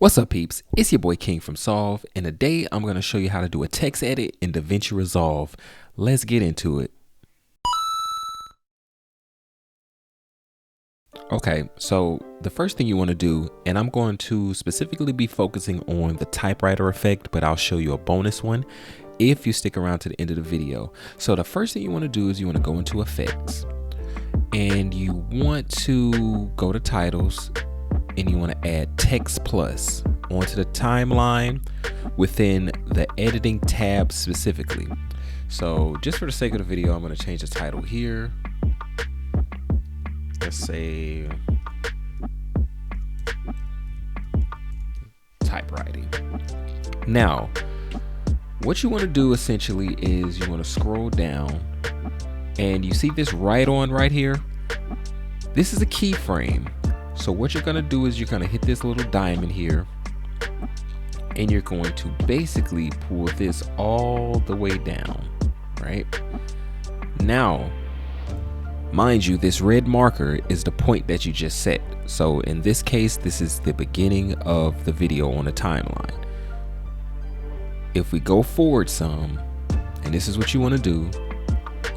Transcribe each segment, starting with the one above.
What's up, peeps? It's your boy King from Solve, and today I'm going to show you how to do a text edit in DaVinci Resolve. Let's get into it. Okay, so the first thing you want to do, and I'm going to specifically be focusing on the typewriter effect, but I'll show you a bonus one if you stick around to the end of the video. So the first thing you want to do is you want to go into effects, and you want to go to titles, and you want to add text plus onto the timeline within the editing tab specifically. So just for the sake of the video, I'm going to change the title here. Let's say typewriting. Now, what you want to do essentially is you want to scroll down, and you see this right here. This is a keyframe. So what you're going to do is you're going to hit this little diamond here, and you're going to basically pull this all the way down, right? Now, mind you, this red marker is the point that you just set. So in this case, this is the beginning of the video on the timeline. If we go forward some, and this is what you want to do,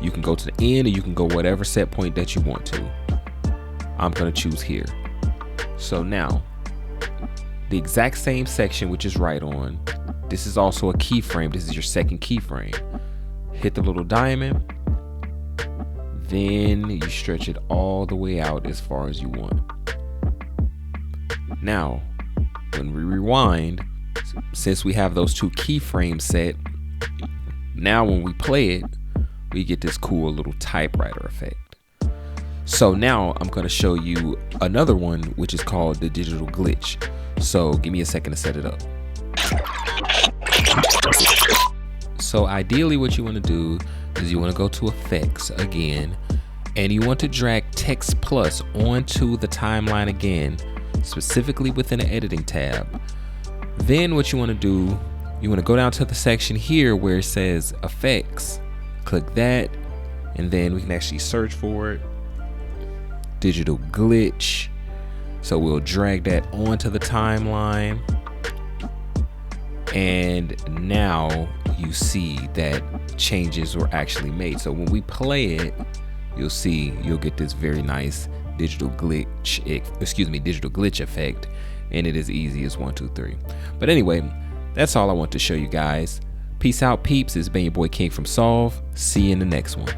you can go to the end, or you can go whatever set point that you want to. I'm going to choose here. So now, the exact same section, which is right on, this is also a keyframe. This is your second keyframe. Hit the little diamond, then you stretch it all the way out as far as you want. Now, when we rewind, since we have those two keyframes set, now when we play it, we get this cool little typewriter effect. So now I'm going to show you another one, which is called the digital glitch. So give me a second to set it up. So ideally what you want to do is you want to go to effects again, and you want to drag text plus onto the timeline again, specifically within the editing tab. Then what you want to do, you want to go down to the section here where it says effects, click that, and then we can actually search for it. Digital glitch. So we'll drag that onto the timeline, and now you see that changes were actually made. So when we play it, you'll get this very nice digital glitch effect, and it is easy as 1, 2, 3. But anyway, that's all I want to show you guys. Peace out, peeps. It's been your boy King from Solve. See you in the next one.